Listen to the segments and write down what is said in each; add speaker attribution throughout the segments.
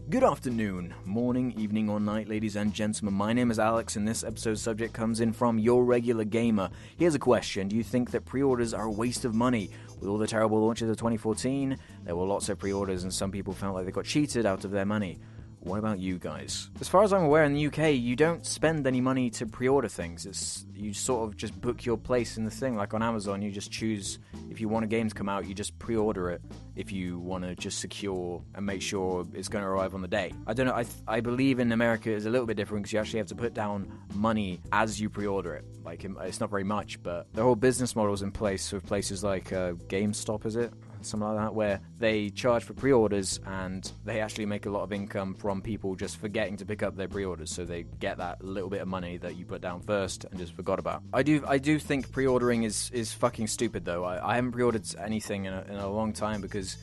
Speaker 1: Good afternoon, morning, evening, or night, ladies and gentlemen. My name is Alex, and this episode's subject comes in from Your Regular Gamer. Here's a question. Do you think that pre-orders are a waste of money? With all the terrible launches of 2014, there were lots of pre-orders, and some people felt like they got cheated out of their money. What about you guys? As far as I'm aware, in the UK, you don't spend any money to pre-order things. You sort of just book your place in the thing. Like on Amazon, you just choose if you want a game to come out, you just pre-order it. If you want to just secure and make sure it's going to arrive on the day. I don't know, I believe in America it's a little bit different because you actually have to put down money as you pre-order it. Like, it's not very much, but the whole business model's in place with places like GameStop, is it? Something like that, where they charge for pre-orders and they actually make a lot of income from people just forgetting to pick up their pre-orders, so they get that little bit of money that you put down first and just forgot about. I do think pre-ordering is fucking stupid though. I haven't pre-ordered anything in a long time, because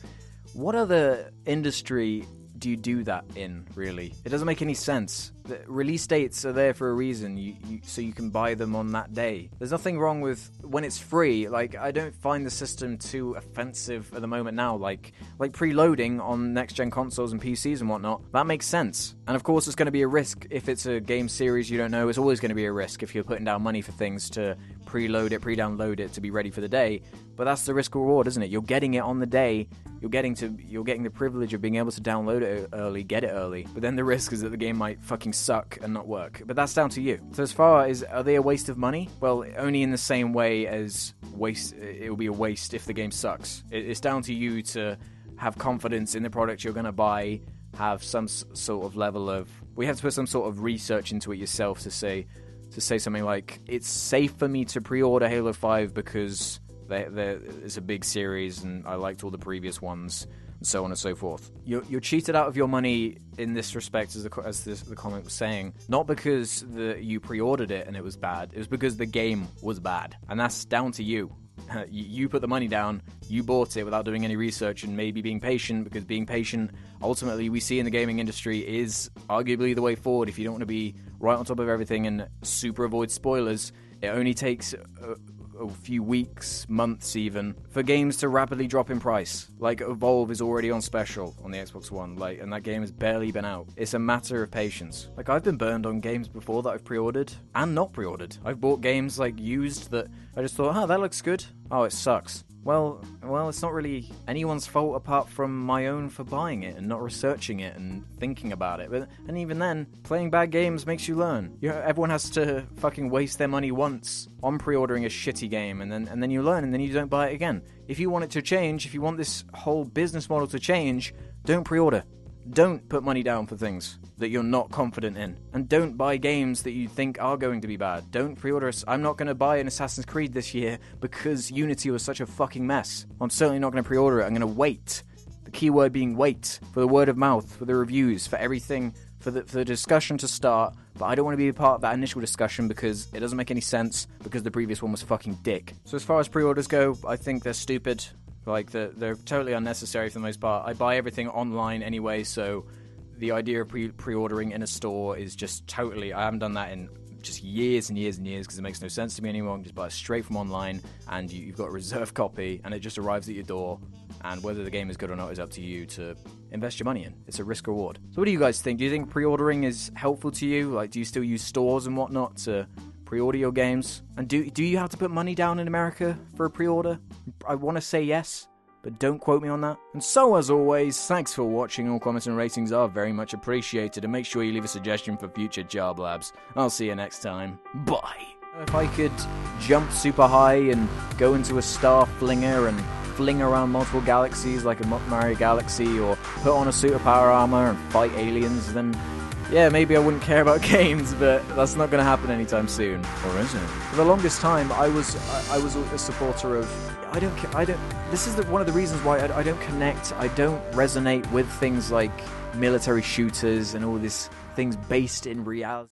Speaker 1: what other industry do you do that in, really? It doesn't make any sense. The release dates are there for a reason, so you can buy them on that day. There's nothing wrong with when it's free. Like, I don't find the system too offensive at the moment now. Like preloading on next-gen consoles and PCs and whatnot, that makes sense. And of course, it's going to be a risk if it's a game series you don't know. It's always going to be a risk if you're putting down money for things to preload it, pre-download it to be ready for the day. But that's the risk reward, isn't it? You're getting it on the day. You're getting the privilege of being able to download it early, get it early. But then the risk is that the game might fucking suck and not work. But that's down to you. So as far as, are they a waste of money? Well, only in the same way as it will be a waste if the game sucks. It's down to you to have confidence in the product you're going to buy, have some sort of level of... We have to put some sort of research into it yourself to say something like, it's safe for me to pre-order Halo 5 because it's a big series and I liked all the previous ones, and so on and so forth. You're cheated out of your money in this respect, as the comment was saying, not because you pre-ordered it and it was bad. It was because the game was bad, and that's down to you. You put the money down, you bought it without doing any research and maybe being patient, because being patient, ultimately, we see in the gaming industry is arguably the way forward. If you don't want to be right on top of everything and super avoid spoilers, it only takes a few weeks, months even, for games to rapidly drop in price. Like, Evolve is already on special on the Xbox One, and that game has barely been out. It's a matter of patience. Like, I've been burned on games before that I've pre-ordered and not pre-ordered. I've bought games, used, that I just thought, that looks good. Oh, it sucks. Well, it's not really anyone's fault apart from my own for buying it and not researching it and thinking about it. And even then, playing bad games makes you learn. Everyone has to fucking waste their money once on pre-ordering a shitty game, and then you learn, and then you don't buy it again. If you want it to change, if you want this whole business model to change, don't pre-order. Don't put money down for things that you're not confident in. And don't buy games that you think are going to be bad. Don't pre-order. I'm not going to buy an Assassin's Creed this year because Unity was such a fucking mess. I'm certainly not going to pre-order it. I'm going to wait. The key word being wait. For the word of mouth, for the reviews, for everything, for the discussion to start. But I don't want to be a part of that initial discussion because it doesn't make any sense, because the previous one was fucking dick. So as far as pre-orders go, I think they're stupid. They're totally unnecessary for the most part. I buy everything online anyway, so the idea of pre-ordering in a store is just totally... I haven't done that in just years and years and years because it makes no sense to me anymore. I can just buy it straight from online, and you've got a reserved copy, and it just arrives at your door, and whether the game is good or not is up to you to invest your money in. It's a risk reward. So what do you guys think? Do you think pre-ordering is helpful to you? Do you still use stores and whatnot to pre-order your games? And do you have to put money down in America for a pre-order? I want to say yes, but don't quote me on that. And so, as always, thanks for watching. All comments and ratings are very much appreciated, and make sure you leave a suggestion for future Jar Blabs. I'll see you next time. Bye. If I could jump super high and go into a star flinger and fling around multiple galaxies like a Mario Galaxy, or put on a suit of power armor and fight aliens, then yeah, maybe I wouldn't care about games, but that's not going to happen anytime soon. Or is it? For the longest time, I was a supporter of... This is one of the reasons why I don't connect, I don't resonate with things like military shooters and all these things based in reality.